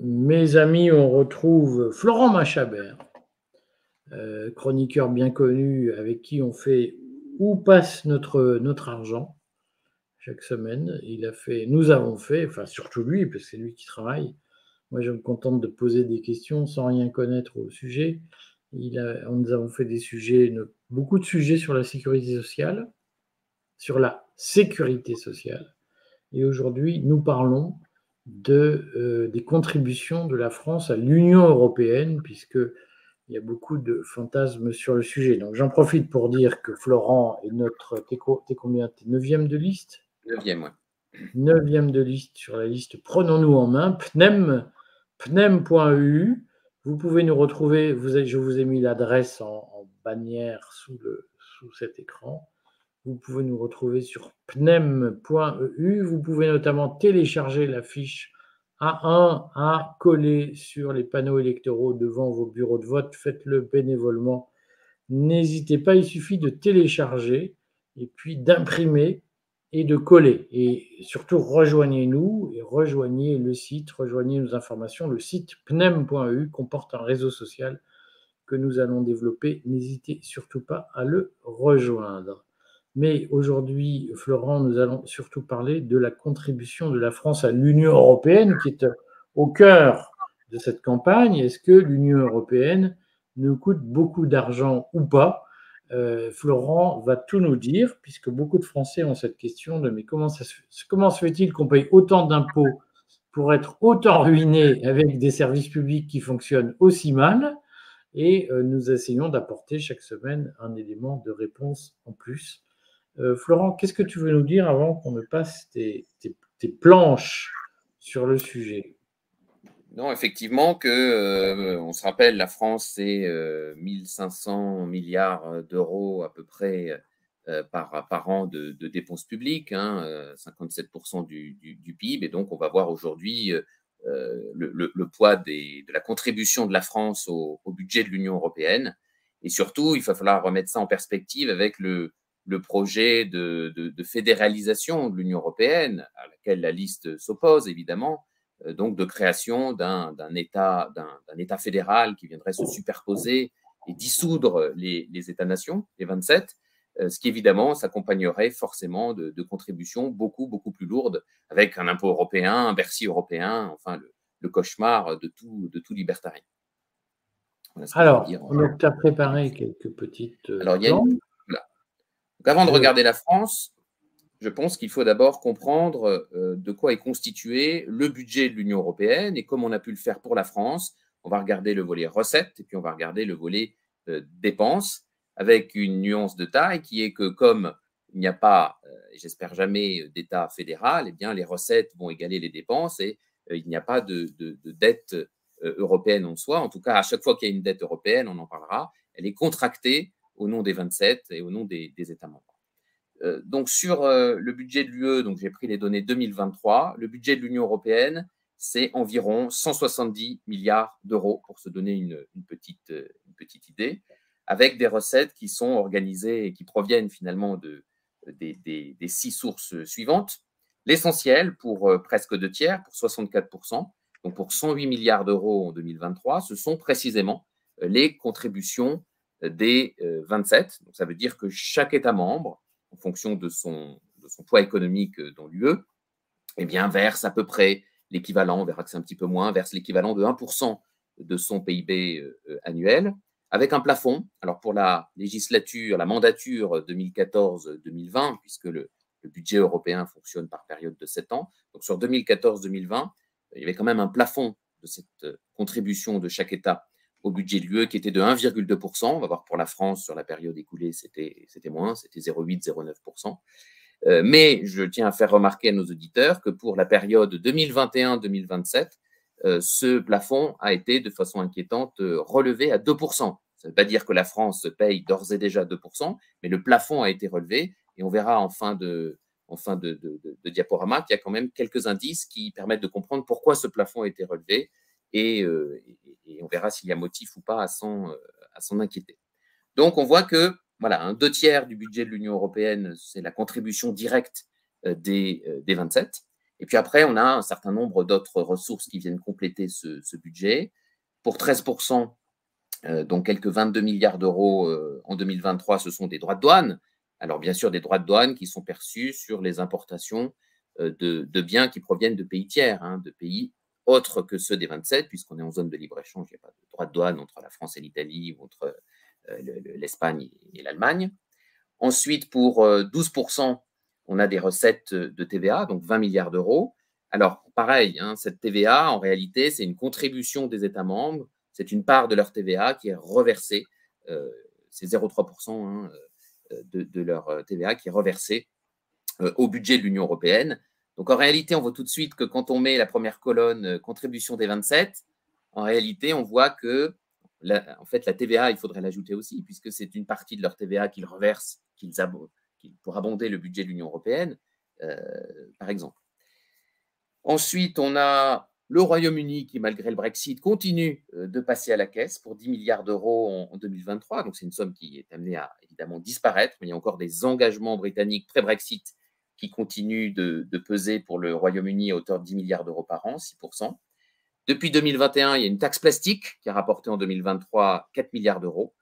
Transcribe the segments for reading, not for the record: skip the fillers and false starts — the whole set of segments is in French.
Mes amis, on retrouve Florent Machabert, chroniqueur bien connu avec qui on fait Où passe notre argent chaque semaine. Nous avons fait, enfin surtout lui, parce que c'est lui qui travaille. Moi, je me contente de poser des questions sans rien connaître au sujet. Nous avons fait beaucoup de sujets sur la sécurité sociale, Et aujourd'hui, nous parlons des contributions de la France à l'Union européenne, puisqu'il y a beaucoup de fantasmes sur le sujet. Donc, j'en profite pour dire que Florent est t'es combien? T'es 9e de liste? 9e, ouais. 9e de liste sur la liste Prenons-nous en main, pnem.eu. Vous pouvez nous retrouver, je vous ai mis l'adresse en bannière sous cet écran. Vous pouvez nous retrouver sur pnem.eu. Vous pouvez notamment télécharger la fiche A1 à coller sur les panneaux électoraux devant vos bureaux de vote. Faites-le bénévolement. N'hésitez pas, il suffit de télécharger et puis d'imprimer et de coller. Et surtout, rejoignez-nous et rejoignez le site, rejoignez nos informations. Le site pnem.eu comporte un réseau social que nous allons développer. N'hésitez surtout pas à le rejoindre. Mais aujourd'hui, Florent, nous allons surtout parler de la contribution de la France à l'Union européenne, qui est au cœur de cette campagne. Est-ce que l'Union européenne nous coûte beaucoup d'argent ou pas? Florent va tout nous dire, puisque beaucoup de Français ont cette question de mais comment se fait-il qu'on paye autant d'impôts pour être autant ruiné avec des services publics qui fonctionnent aussi mal? Et nous essayons d'apporter chaque semaine un élément de réponse en plus. Florent, qu'est-ce que tu veux nous dire avant qu'on ne passe tes planches sur le sujet? Non, effectivement, on se rappelle, la France, c'est 1500 milliards d'euros à peu près par an de dépenses publiques, 57% du PIB. Et donc, on va voir aujourd'hui le poids de la contribution de la France au budget de l'Union européenne. Et surtout, il va falloir remettre ça en perspective avec le projet de fédéralisation de l'Union européenne, à laquelle la liste s'oppose, évidemment, donc de création d'un État fédéral qui viendrait se superposer et dissoudre les États-nations, les 27, ce qui évidemment s'accompagnerait forcément de contributions beaucoup, beaucoup plus lourdes, avec un impôt européen, un Bercy européen, enfin le cauchemar de tout libertarien. Voilà alors, tu as préparé quelques petites planches. Voilà. Donc, avant de regarder la France, je pense qu'il faut d'abord comprendre de quoi est constitué le budget de l'Union européenne, et comme on a pu le faire pour la France, on va regarder le volet recettes et puis on va regarder le volet dépenses, avec une nuance de taille qui est que comme il n'y a pas, j'espère jamais, d'État fédéral, eh bien les recettes vont égaler les dépenses et il n'y a pas de dette européenne en soi. En tout cas, à chaque fois qu'il y a une dette européenne, on en parlera, elle est contractée au nom des 27 et au nom des États membres. Donc, sur le budget de l'UE, donc j'ai pris les données 2023, le budget de l'Union européenne, c'est environ 170 milliards d'euros, pour se donner une petite idée, avec des recettes qui sont organisées et qui proviennent finalement des 6 sources suivantes. L'essentiel, pour presque 2/3, pour 64%, donc pour 108 milliards d'euros en 2023, ce sont précisément les contributions des 27. Donc, ça veut dire que chaque État membre, en fonction de son poids économique dans l'UE, eh bien, verse à peu près l'équivalent, on verra que c'est un petit peu moins, verse l'équivalent de 1% de son PIB annuel, avec un plafond. Alors, pour la mandature 2014-2020, puisque le budget européen fonctionne par période de 7 ans, donc sur 2014-2020, il y avait quand même un plafond de cette contribution de chaque État au budget de l'UE qui était de 1,2%. On va voir pour la France, sur la période écoulée, c'était moins, c'était 0,8-0,9%. Mais je tiens à faire remarquer à nos auditeurs que pour la période 2021-2027, ce plafond a été de façon inquiétante relevé à 2%. Ça ne veut pas dire que la France paye d'ores et déjà 2%, mais le plafond a été relevé et on verra en fin de diaporama qu'il y a quand même quelques indices qui permettent de comprendre pourquoi ce plafond a été relevé et on verra s'il y a motif ou pas à s'en inquiéter. Donc, on voit que voilà, 2/3 du budget de l'Union européenne, c'est la contribution directe des 27. Et puis après, on a un certain nombre d'autres ressources qui viennent compléter ce budget. Pour 13%, donc quelques 22 milliards d'euros en 2023, ce sont des droits de douane. Alors bien sûr, des droits de douane qui sont perçus sur les importations de biens qui proviennent de pays tiers, de pays autres que ceux des 27, puisqu'on est en zone de libre-échange, il n'y a pas de droits de douane entre la France et l'Italie ou entre l'Espagne et l'Allemagne. Ensuite, pour 12%, on a des recettes de TVA, donc 20 milliards d'euros. Alors, pareil, cette TVA, en réalité, c'est une contribution des États membres. C'est une part de leur TVA qui est reversée. C'est 0,3% de leur TVA qui est reversée au budget de l'Union européenne. Donc, en réalité, on voit tout de suite que quand on met la première colonne contribution des 27, en réalité, on voit que en fait, la TVA, il faudrait l'ajouter aussi, puisque c'est une partie de leur TVA qu'ils reversent pour abonder le budget de l'Union européenne, par exemple. Ensuite, on a le Royaume-Uni qui, malgré le Brexit, continue de passer à la caisse pour 10 milliards d'euros en 2023. Donc, c'est une somme qui est amenée à, évidemment, disparaître. Mais il y a encore des engagements britanniques pré-Brexit qui continuent de peser pour le Royaume-Uni à hauteur de 10 milliards d'euros par an, 6%. Depuis 2021, il y a une taxe plastique qui a rapporté en 2023 4 milliards d'euros,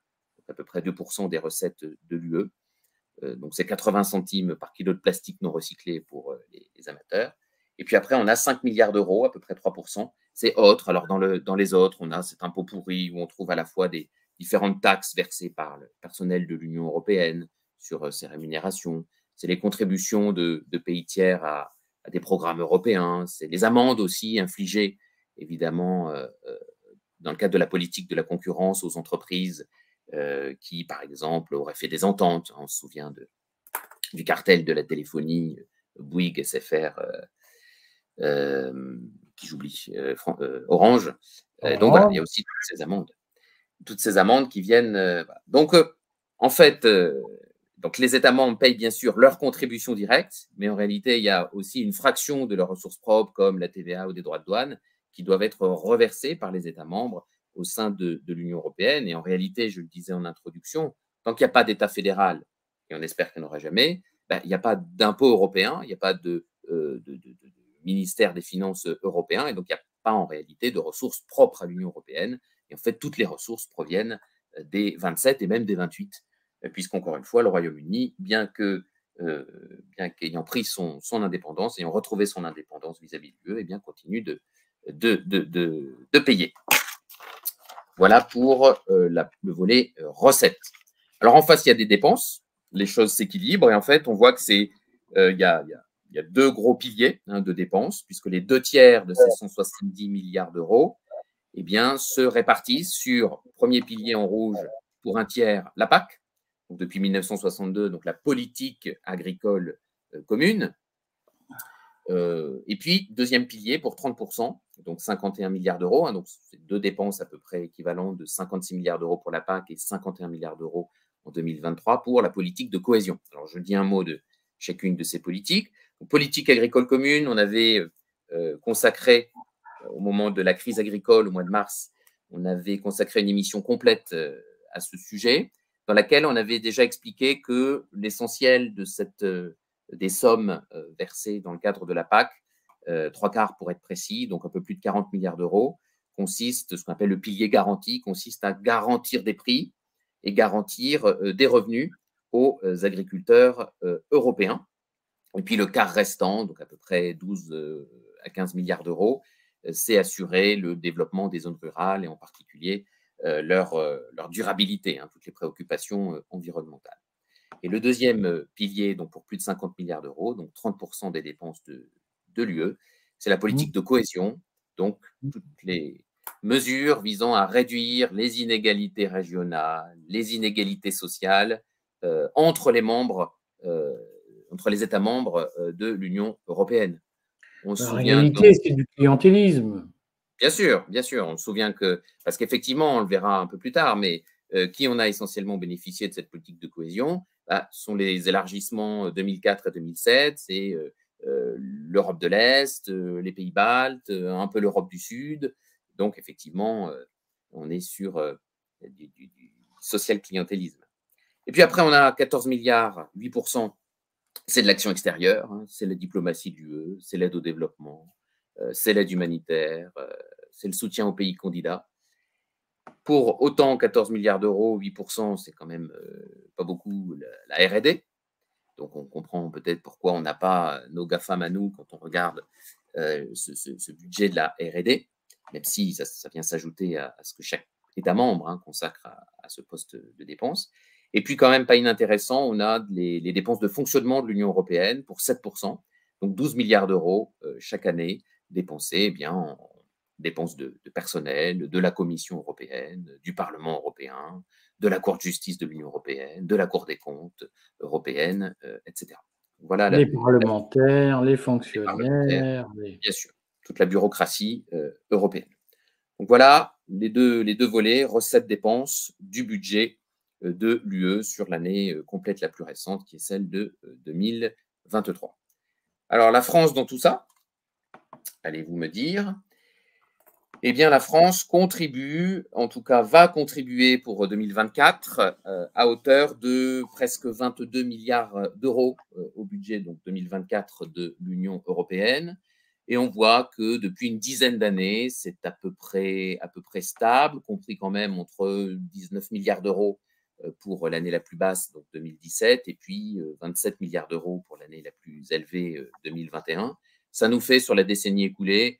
à peu près 2% des recettes de l'UE. Donc, c'est 80 centimes par kilo de plastique non recyclé pour les amateurs. Et puis après, on a 5 milliards d'euros, à peu près 3%. C'est autre. Alors, dans les autres, on a cet impôt pourri où on trouve à la fois des différentes taxes versées par le personnel de l'Union européenne sur ses rémunérations. C'est les contributions de pays tiers à des programmes européens. C'est les amendes aussi infligées, évidemment, dans le cadre de la politique de la concurrence aux entreprises qui, par exemple, auraient fait des ententes. On se souvient du cartel de la téléphonie, Bouygues, SFR, qui j'oublie, Orange. Donc voilà, il y a aussi toutes ces amendes qui viennent. Voilà. Donc, en fait, donc les États membres payent bien sûr leur contribution directe, mais en réalité, il y a aussi une fraction de leurs ressources propres, comme la TVA ou des droits de douane, qui doivent être reversés par les États membres au sein de l'Union européenne. Et en réalité, je le disais en introduction, tant qu'il n'y a pas d'État fédéral, et on espère qu'il n'y en aura jamais, il n'y a pas d'impôt européen, il n'y a pas de ministère des Finances européen, et donc il n'y a pas en réalité de ressources propres à l'Union européenne. Et en fait, toutes les ressources proviennent des 27 et même des 28, puisqu'encore une fois, le Royaume-Uni, bien qu'ayant pris son indépendance, ayant retrouvé son indépendance vis-à-vis de l'UE, eh bien, continue de payer. Voilà pour le volet recettes. Alors en face, il y a des dépenses, les choses s'équilibrent, et en fait, on voit que il y a deux gros piliers de dépenses, puisque les 2/3 de ces 170 milliards d'euros eh bien, se répartissent sur, premier pilier en rouge, pour un tiers, la PAC, donc depuis 1962, donc la politique agricole commune. Et puis, deuxième pilier pour 30%, donc 51 milliards d'euros. Donc, c'est deux dépenses à peu près équivalentes de 56 milliards d'euros pour la PAC et 51 milliards d'euros en 2023 pour la politique de cohésion. Alors, je dis un mot de chacune de ces politiques. Donc, politique agricole commune, on avait consacré, au moment de la crise agricole, au mois de mars, on avait consacré une émission complète à ce sujet, dans laquelle on avait déjà expliqué que l'essentiel de des sommes versées dans le cadre de la PAC, 3/4 pour être précis, donc un peu plus de 40 milliards d'euros, consiste, ce qu'on appelle le pilier garanti, consiste à garantir des prix et garantir des revenus aux agriculteurs européens. Et puis le quart restant, donc à peu près 12 à 15 milliards d'euros, c'est assurer le développement des zones rurales et en particulier leur durabilité, toutes les préoccupations environnementales. Et le deuxième pilier, donc pour plus de 50 milliards d'euros, donc 30% des dépenses de l'UE, c'est la politique de cohésion, donc toutes les mesures visant à réduire les inégalités régionales, les inégalités sociales entre les États membres de l'Union européenne. En réalité, c'est du clientélisme. Bien sûr, on se souvient parce qu'effectivement, on le verra un peu plus tard, mais qui en a essentiellement bénéficié de cette politique de cohésion sont les élargissements 2004 et 2007, c'est l'Europe de l'Est, les pays baltes, un peu l'Europe du Sud. Donc, effectivement, on est sur du social clientélisme. Et puis après, on a 14 milliards, 8% c'est de l'action extérieure, hein, c'est la diplomatie de l'UE, c'est l'aide au développement, c'est l'aide humanitaire, c'est le soutien aux pays candidats. Pour autant, 14 milliards d'euros, 8%, c'est quand même pas beaucoup la R&D. Donc, on comprend peut-être pourquoi on n'a pas nos GAFAM à nous quand on regarde ce budget de la R&D, même si ça vient s'ajouter à ce que chaque État membre consacre à ce poste de dépenses. Et puis, quand même, pas inintéressant, on a les dépenses de fonctionnement de l'Union européenne pour 7%, donc 12 milliards d'euros chaque année dépensés en dépenses de personnel, de la Commission européenne, du Parlement européen, de la Cour de justice de l'Union européenne, de la Cour des comptes européenne, etc. Voilà Les parlementaires, les les parlementaires, fonctionnaires. bien sûr, toute la bureaucratie européenne. Donc voilà les deux volets, recettes-dépenses du budget de l'UE sur l'année complète la plus récente, qui est celle de 2023. Alors la France dans tout ça, allez-vous me dire? Eh bien, la France contribue, en tout cas va contribuer pour 2024 à hauteur de presque 22 milliards d'euros au budget donc 2024 de l'Union européenne. Et on voit que depuis une dizaine d'années, c'est à peu près stable, compris quand même entre 19 milliards d'euros pour l'année la plus basse, donc 2017, et puis 27 milliards d'euros pour l'année la plus élevée, 2021. Ça nous fait, sur la décennie écoulée,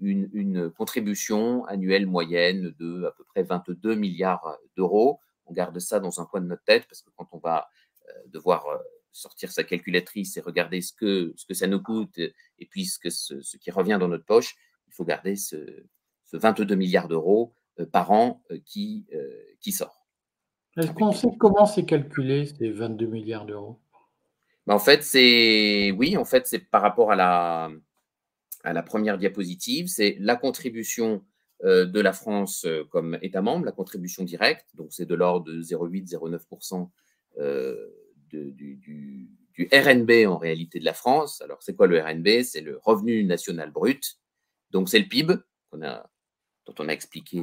une contribution annuelle moyenne de à peu près 22 milliards d'euros. On garde ça dans un coin de notre tête parce que quand on va devoir sortir sa calculatrice et regarder ce que ça nous coûte et puis ce qui revient dans notre poche, il faut garder ce 22 milliards d'euros par an qui sort. Est-ce qu'on sait comment c'est calculé, ces 22 milliards d'euros? En fait, c'est par rapport à la première diapositive, c'est la contribution de la France comme État membre, la contribution directe, donc c'est de l'ordre de 0,8-0,9% du RNB en réalité de la France. Alors, c'est quoi le RNB? C'est le revenu national brut, donc c'est le PIB, dont on a expliqué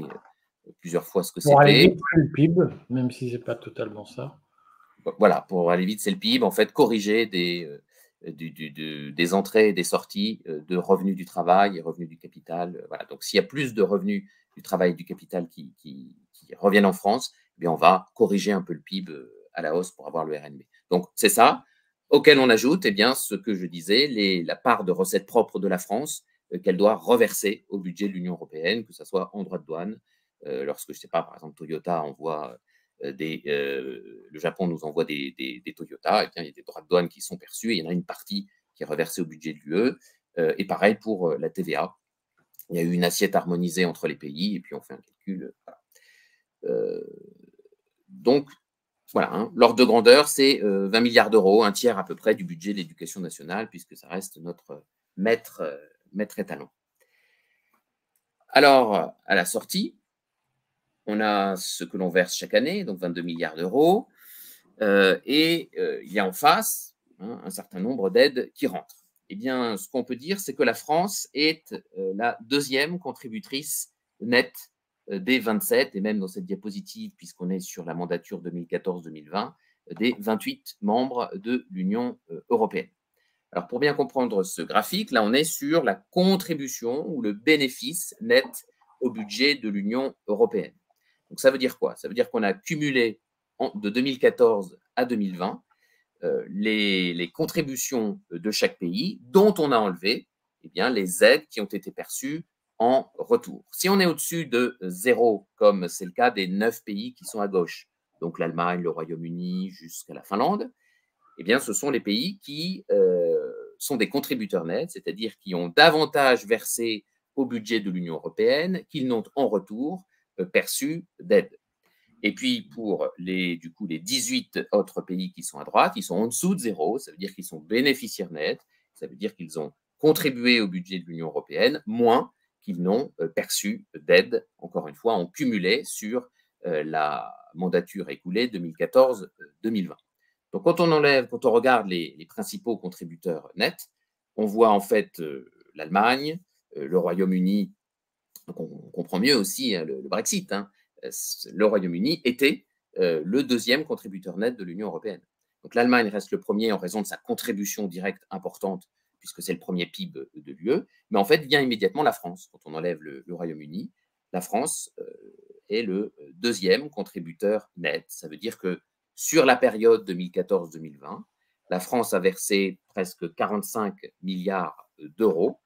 plusieurs fois ce que c'était. Pour aller vite, c'est le PIB, même si ce n'est pas totalement ça. Voilà, pour aller vite, c'est le PIB, en fait, corrigé des entrées et des sorties de revenus du travail et revenus du capital. Voilà. Donc, s'il y a plus de revenus du travail et du capital qui reviennent en France, eh bien, on va corriger un peu le PIB à la hausse pour avoir le RNB. Donc, c'est ça, auquel on ajoute eh bien, ce que je disais, la part de recettes propres de la France qu'elle doit reverser au budget de l'Union européenne, que ce soit en droits de douane, lorsque, je ne sais pas, par exemple, Toyota envoie le Japon nous envoie des Toyota, et bien, il y a des droits de douane qui sont perçus, et il y en a une partie qui est reversée au budget de l'UE. Et pareil pour la TVA. Il y a eu une assiette harmonisée entre les pays, et puis on fait un calcul. Voilà. Donc, voilà, l'ordre de grandeur, c'est 20 milliards d'euros, un tiers à peu près du budget de l'éducation nationale, puisque ça reste notre maître étalon. Alors, à la sortie, on a ce que l'on verse chaque année, donc 22 milliards d'euros, et il y a en face un certain nombre d'aides qui rentrent. Eh bien, ce qu'on peut dire, c'est que la France est la deuxième contributrice nette des 27, et même dans cette diapositive, puisqu'on est sur la mandature 2014-2020, des 28 membres de l'Union européenne. Alors, pour bien comprendre ce graphique, là, on est sur la contribution ou le bénéfice net au budget de l'Union européenne. Donc, ça veut dire quoi? Ça veut dire qu'on a cumulé de 2014 à 2020 les contributions de chaque pays dont on a enlevé les aides qui ont été perçues en retour. Si on est au-dessus de 0, comme c'est le cas des 9 pays qui sont à gauche, donc l'Allemagne, le Royaume-Uni jusqu'à la Finlande, ce sont les pays qui sont des contributeurs nets, c'est-à-dire qui ont davantage versé au budget de l'Union européenne qu'ils n'ont en retour perçu d'aide. Et puis, pour les 18 autres pays qui sont à droite, ils sont en dessous de 0, ça veut dire qu'ils sont bénéficiaires nets, ça veut dire qu'ils ont contribué au budget de l'Union européenne moins qu'ils n'ont perçu d'aide, encore une fois, en cumulé sur la mandature écoulée 2014-2020. Donc, quand on regarde les principaux contributeurs nets, on voit en fait l'Allemagne, le Royaume-Uni, donc on comprend mieux aussi le Brexit. Le Royaume-Uni était le deuxième contributeur net de l'Union européenne. Donc l'Allemagne reste le premier en raison de sa contribution directe importante, puisque c'est le premier PIB de l'UE. Mais en fait, vient immédiatement la France. Quand on enlève le Royaume-Uni, la France est le deuxième contributeur net. Ça veut dire que sur la période 2014-2020, la France a versé presque 45 milliards d'euros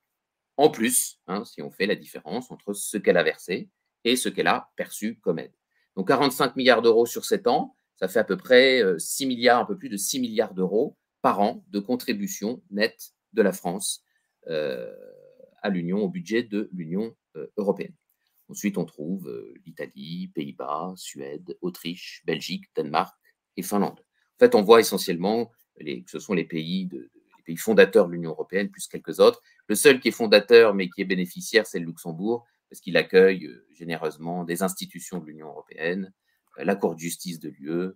en plus, si on fait la différence entre ce qu'elle a versé et ce qu'elle a perçu comme aide. Donc 45 milliards d'euros sur 7 ans, ça fait à peu près 6 milliards, un peu plus de 6 milliards d'euros par an de contribution nette de la France à l'Union, au budget de l'Union européenne. Ensuite, on trouve l'Italie, Pays-Bas, Suède, Autriche, Belgique, Danemark et Finlande. En fait, on voit essentiellement que ce sont les pays fondateurs de l'Union européenne, plus quelques autres. Le seul qui est fondateur, mais qui est bénéficiaire, c'est le Luxembourg, parce qu'il accueille généreusement des institutions de l'Union européenne, la Cour de justice de l'UE,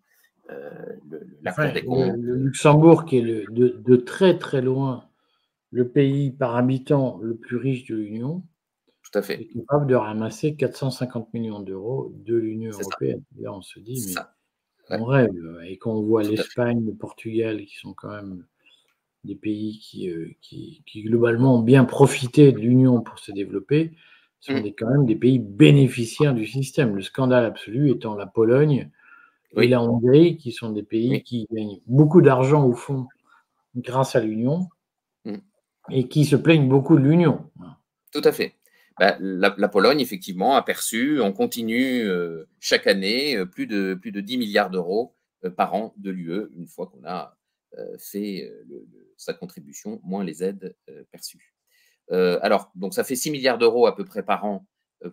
la Cour des comptes. Le Luxembourg, qui est de très très loin le pays par habitant le plus riche de l'Union, tout à fait, est capable de ramasser 450 millions d'euros de l'Union européenne. Là, on se dit, mais on rêve. Et quand on voit l'Espagne, le Portugal, qui sont quand même des pays qui globalement ont bien profité de l'Union pour se développer, sont quand même des pays bénéficiaires du système. Le scandale absolu étant la Pologne et la Hongrie, qui sont des pays qui gagnent beaucoup d'argent au fond grâce à l'Union et qui se plaignent beaucoup de l'Union. Tout à fait. La Pologne, effectivement, a perçu en continu chaque année plus de 10 milliards d'euros par an de l'UE, une fois qu'on a fait sa contribution, moins les aides perçues. Alors, donc ça fait 6 milliards d'euros à peu près par an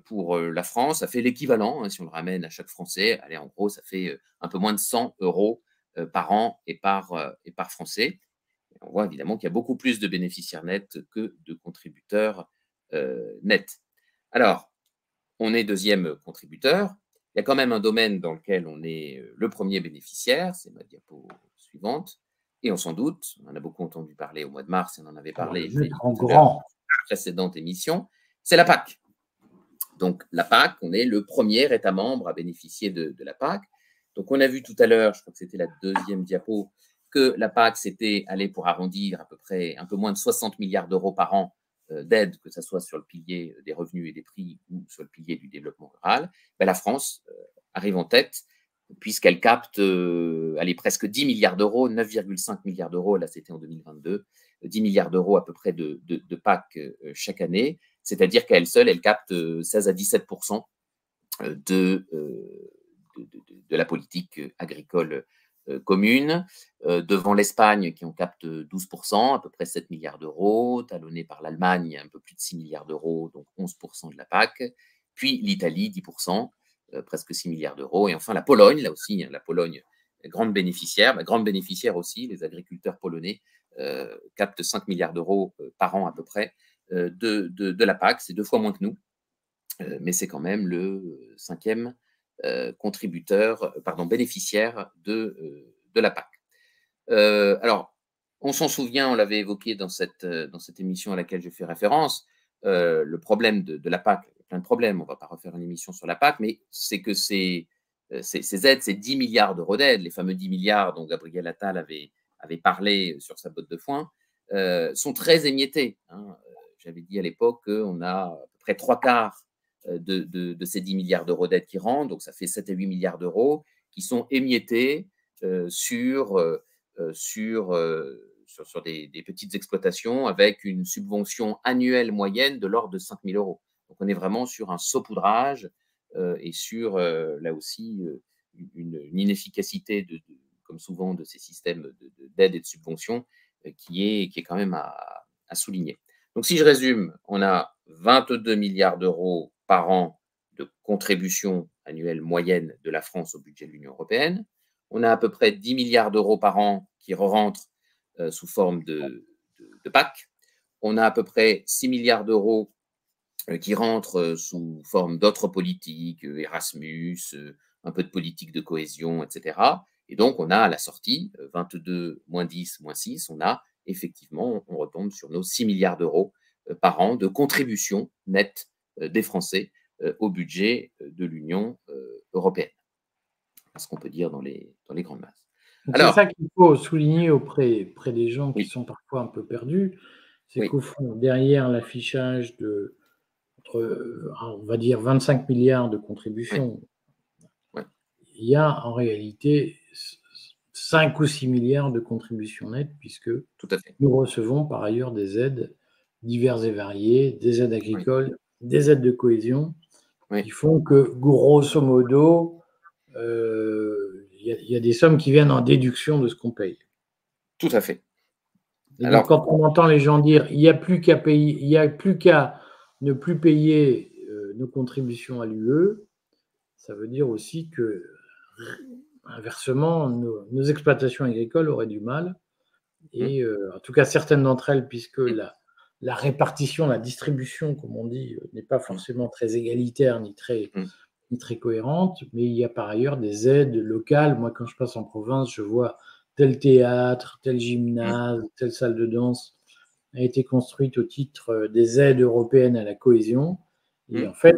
pour la France. Ça fait l'équivalent, si on le ramène à chaque Français. Allez, en gros, ça fait un peu moins de 100 euros par an et par Français. On voit évidemment qu'il y a beaucoup plus de bénéficiaires nets que de contributeurs nets. Alors, on est deuxième contributeur. Il y a quand même un domaine dans lequel on est le premier bénéficiaire, c'est ma diapo suivante, et on s'en doute, on en a beaucoup entendu parler au mois de mars, on en avait parlé en grand. Précédente émission, c'est la PAC. Donc la PAC, on est le premier État membre à bénéficier de la PAC. Donc on a vu tout à l'heure, je crois que c'était la deuxième diapo, que la PAC, c'était aller pour arrondir à peu près un peu moins de 60 milliards d'euros par an d'aide, que ce soit sur le pilier des revenus et des prix ou sur le pilier du développement rural. La France arrive en tête puisqu'elle capte presque 10 milliards d'euros, 9,5 milliards d'euros, là c'était en 2022, 10 milliards d'euros à peu près de PAC chaque année, c'est-à-dire qu'à elle seule, elle capte 16 à 17% de la politique agricole commune, devant l'Espagne qui en capte 12%, à peu près 7 milliards d'euros, talonné par l'Allemagne, un peu plus de 6 milliards d'euros, donc 11% de la PAC, puis l'Italie, 10%, presque 6 milliards d'euros, et enfin la Pologne, là aussi, la Pologne, grande bénéficiaire aussi, les agriculteurs polonais captent 5 milliards d'euros par an à peu près de la PAC, c'est 2 fois moins que nous, mais c'est quand même le cinquième bénéficiaire de la PAC. Alors, on s'en souvient, on l'avait évoqué dans cette émission à laquelle je fais référence, le problème de la PAC, plein de problèmes, on ne va pas refaire une émission sur la PAC, mais c'est que ces aides, ces 10 milliards d'euros d'aide, les fameux 10 milliards dont Gabriel Attal avait parlé sur sa botte de foin, sont très émiettés. J'avais dit à l'époque qu'on a à peu près 3/4 de ces 10 milliards d'euros d'aide qui rentrent, donc ça fait 7 à 8 milliards d'euros qui sont émiettés sur des petites exploitations avec une subvention annuelle moyenne de l'ordre de 5 000 euros. Donc on est vraiment sur un saupoudrage et sur, là aussi, une inefficacité, comme souvent, de ces systèmes d'aide et de subvention qui est quand même à souligner. Donc si je résume, on a 22 milliards d'euros par an de contribution annuelle moyenne de la France au budget de l'Union européenne. On a à peu près 10 milliards d'euros par an qui rentrent sous forme de PAC. On a à peu près 6 milliards d'euros qui rentrent sous forme d'autres politiques, Erasmus, un peu de politique de cohésion, etc. Et donc, on a à la sortie, 22 moins 10 moins 6, on a effectivement, on retombe sur nos 6 milliards d'euros par an de contribution nette des Français au budget de l'Union européenne. C'est ce qu'on peut dire dans les grandes masses. C'est Alors, ça qu'il faut souligner auprès des gens qui oui, sont parfois un peu perdus, c'est oui, qu'au fond, derrière l'affichage entre, on va dire 25 milliards de oui, contributions, oui, il y a en réalité 5 ou 6 milliards de contributions nettes, puisque tout à fait. nous recevons par ailleurs des aides diverses et variées, des aides Oui, agricoles, des aides de cohésion, oui, qui font que, grosso modo, il y a des sommes qui viennent en déduction de ce qu'on paye. tout à fait. Et donc, Alors, quand on entend les gens dire il n'y a plus qu'à payer, il y a plus qu'à ne plus payer nos contributions à l'UE, ça veut dire aussi que, inversement, nos exploitations agricoles auraient du mal. hum, Et en tout cas, certaines d'entre elles, puisque hum, la répartition, la distribution, comme on dit, n'est pas hum, forcément très égalitaire hum, ni très cohérente, mais il y a par ailleurs des aides locales. Moi, quand je passe en province, je vois tel théâtre, tel hum, gymnase, telle salle de danse a été construite au titre des aides européennes à la cohésion. Et hum, en fait,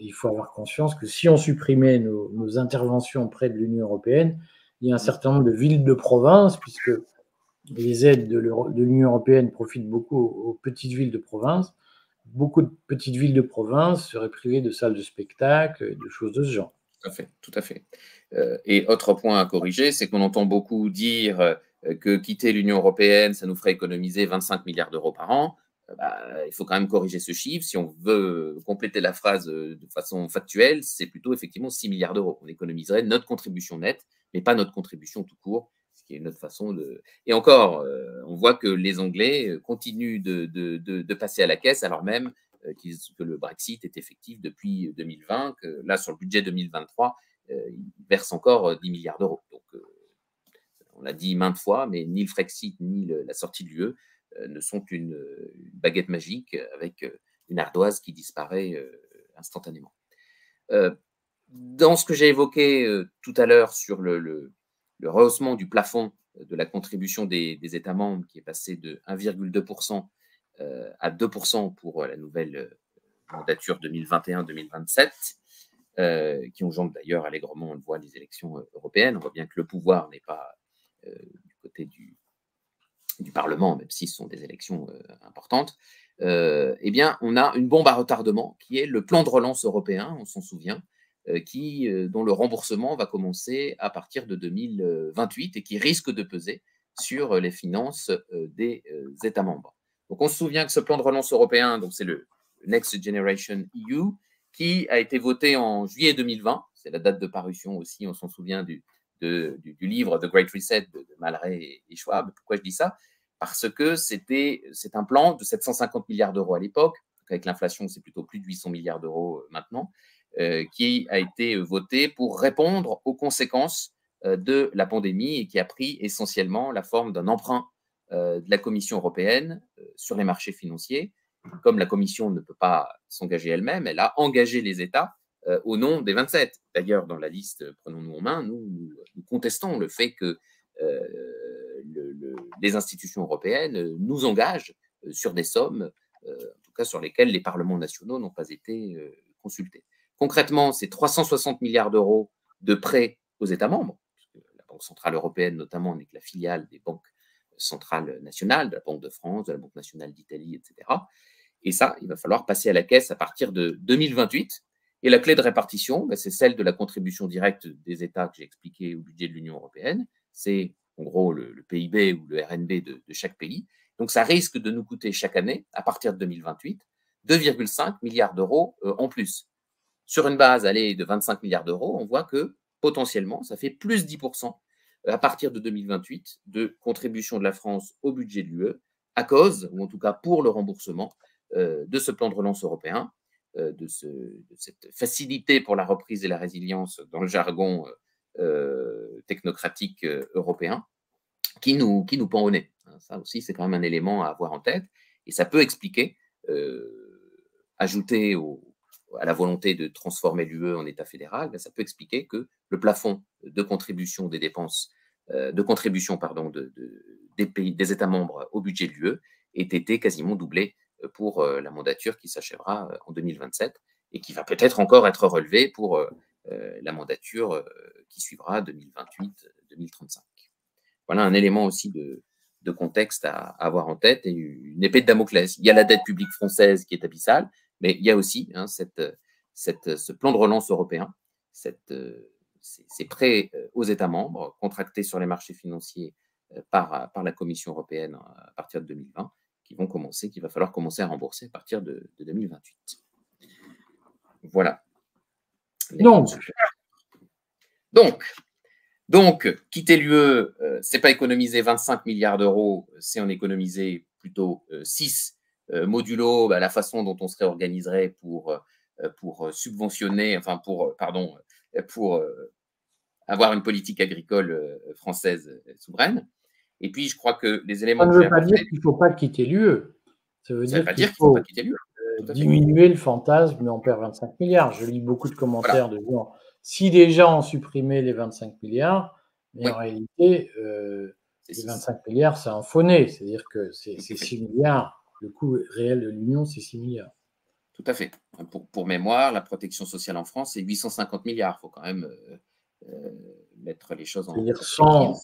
il faut avoir conscience que si on supprimait nos interventions auprès de l'Union européenne, il y a un hum. certain nombre de villes de province, puisque les aides de l'Union européenne profitent beaucoup aux petites villes de province. Beaucoup de petites villes de province seraient privées de salles de spectacle et de choses de ce genre. Tout à fait, tout à fait. Et autre point à corriger, c'est qu'on entend beaucoup dire que quitter l'Union européenne, ça nous ferait économiser 25 milliards d'euros par an. Il faut quand même corriger ce chiffre. Si on veut compléter la phrase de façon factuelle, c'est plutôt effectivement 6 milliards d'euros. On économiserait notre contribution nette, mais pas notre contribution tout court, ce qui est notre façon de. Et encore, on voit que les Anglais continuent de passer à la caisse, alors même que le Brexit est effectif depuis 2020, que là, sur le budget 2023, ils versent encore 10 milliards d'euros. Donc, on l'a dit maintes fois, mais ni le Frexit ni la sortie de l'UE ne sont une baguette magique avec une ardoise qui disparaît instantanément. Dans ce que j'ai évoqué tout à l'heure sur le rehaussement du plafond de la contribution des États membres, qui est passé de 1,2% à 2% pour la nouvelle mandature 2021-2027, qui engendre d'ailleurs allègrement, on le voit, les élections européennes. On voit bien que le pouvoir n'est pas du côté du Parlement, même si ce sont des élections importantes. Eh bien, on a une bombe à retardement qui est le plan de relance européen, on s'en souvient, dont le remboursement va commencer à partir de 2028 et qui risque de peser sur les finances des États membres. Donc, on se souvient que ce plan de relance européen, donc c'est le Next Generation EU, qui a été voté en juillet 2020. C'est la date de parution aussi, on s'en souvient du livre The Great Reset de Malray et Schwab. Pourquoi je dis ça? Parce que c'est un plan de 750 milliards d'euros à l'époque. Avec l'inflation, c'est plutôt plus de 800 milliards d'euros maintenant, qui a été voté pour répondre aux conséquences de la pandémie et qui a pris essentiellement la forme d'un emprunt de la Commission européenne sur les marchés financiers. Comme la Commission ne peut pas s'engager elle-même, elle a engagé les États au nom des 27. D'ailleurs, dans la liste Prenons-nous en main, nous contestons le fait que les institutions européennes nous engagent sur des sommes, en tout cas sur lesquelles les parlements nationaux n'ont pas été consultés. Concrètement, c'est 360 milliards d'euros de prêts aux États membres, puisque la Banque centrale européenne notamment n'est que la filiale des banques centrales nationales, de la Banque de France, de la Banque nationale d'Italie, etc. Et ça, il va falloir passer à la caisse à partir de 2028. Et la clé de répartition, c'est celle de la contribution directe des États que j'ai expliqué au budget de l'Union européenne. C'est en gros le PIB ou le RNB de chaque pays. Donc ça risque de nous coûter chaque année, à partir de 2028, 2,5 milliards d'euros en plus. Sur une base allée de 25 milliards d'euros, on voit que potentiellement, ça fait plus 10% à partir de 2028 de contribution de la France au budget de l'UE à cause, ou en tout cas pour le remboursement de ce plan de relance européen, de cette facilité pour la reprise et la résilience dans le jargon technocratique européen, qui nous pend au nez. Ça aussi, c'est quand même un élément à avoir en tête. Et ça peut expliquer, ajouté à la volonté de transformer l'UE en État fédéral, ça peut expliquer que le plafond de contribution des dépenses, de contribution pardon, des États membres au budget de l'UE ait été quasiment doublé pour la mandature qui s'achèvera en 2027 et qui va peut-être encore être relevé pour la mandature qui suivra 2028-2035. voilà un élément aussi de contexte à avoir en tête et une épée de Damoclès. Il y a la dette publique française qui est abyssale, mais il y a aussi ce plan de relance européen, ces prêts aux États membres contractés sur les marchés financiers par la Commission européenne à partir de 2020, qu'il va falloir commencer à rembourser à partir de 2028. Voilà. Donc, quitter l'UE, c'est pas économiser 25 milliards d'euros, c'est en économiser plutôt 6 modulo la façon dont on se réorganiserait pour subventionner, enfin pour avoir une politique agricole française souveraine. Et puis, je crois que les éléments... Ça ne veut pas dire qu'il ne faut pas quitter l'UE. Ça veut dire qu'il faut diminuer le fantasme, mais on perd 25 milliards. Je lis beaucoup de commentaires de gens. Si les gens ont supprimé les 25 milliards, mais en réalité, les 25 milliards, c'est un faux nez. C'est-à-dire que c'est 6 milliards. Le coût réel de l'Union, c'est 6 milliards. Tout à fait. Pour mémoire, la protection sociale en France, c'est 850 milliards. Il faut quand même mettre les choses en perspective.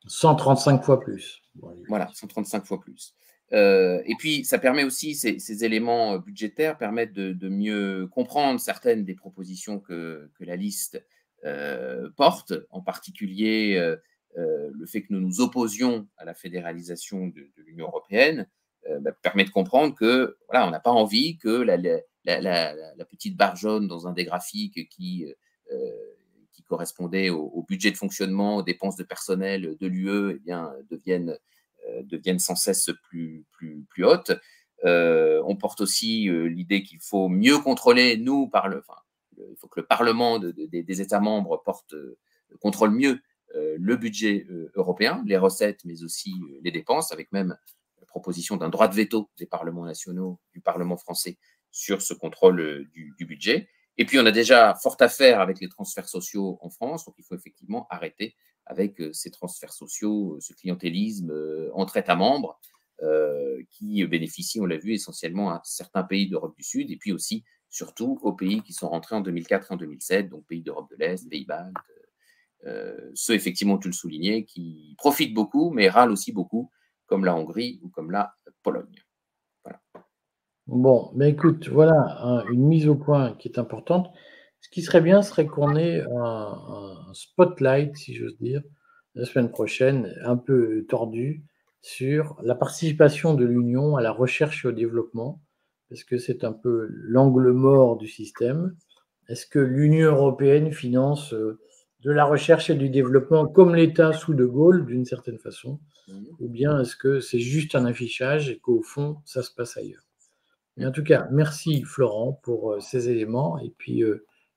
135 fois plus. Voilà, 135 fois plus. Et puis, ça permet aussi, ces éléments budgétaires permettent de mieux comprendre certaines des propositions que la liste porte, en particulier le fait que nous nous opposions à la fédéralisation de l'Union européenne, permet de comprendre que voilà, on n'a pas envie que la petite barre jaune dans un des graphiques qui correspondait au budget de fonctionnement, aux dépenses de personnel de l'UE, eh bien, deviennent sans cesse plus hautes. On porte aussi l'idée qu'il faut mieux contrôler, il faut que le Parlement des États membres contrôle mieux le budget européen, les recettes, mais aussi les dépenses, avec même la proposition d'un droit de veto des parlements nationaux, du Parlement français, sur ce contrôle du budget. Et puis, on a déjà fort à faire avec les transferts sociaux en France, donc il faut effectivement arrêter avec ces transferts sociaux, ce clientélisme entre États membres qui bénéficient, on l'a vu, essentiellement à certains pays d'Europe du Sud et puis aussi, surtout, aux pays qui sont rentrés en 2004 et en 2007, donc pays d'Europe de l'Est, Pays-Bas, ceux, effectivement, tu le soulignais, qui profitent beaucoup, mais râlent aussi beaucoup, comme la Hongrie ou comme la Pologne. Voilà. Bon, mais écoute, voilà une mise au point qui est importante. Ce qui serait bien serait qu'on ait un spotlight, si j'ose dire, la semaine prochaine, un peu tordu, sur la participation de l'Union à la recherche et au développement, parce que c'est un peu l'angle mort du système. Est-ce que l'Union européenne finance de la recherche et du développement comme l'État sous De Gaulle, d'une certaine façon, ou bien est-ce que c'est juste un affichage et qu'au fond, ça se passe ailleurs? Mais en tout cas, merci Florent pour ces éléments et puis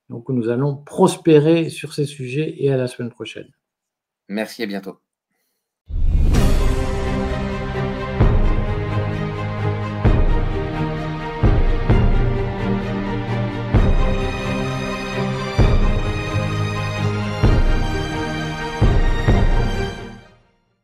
donc nous allons prospérer sur ces sujets et à la semaine prochaine. Merci, à bientôt.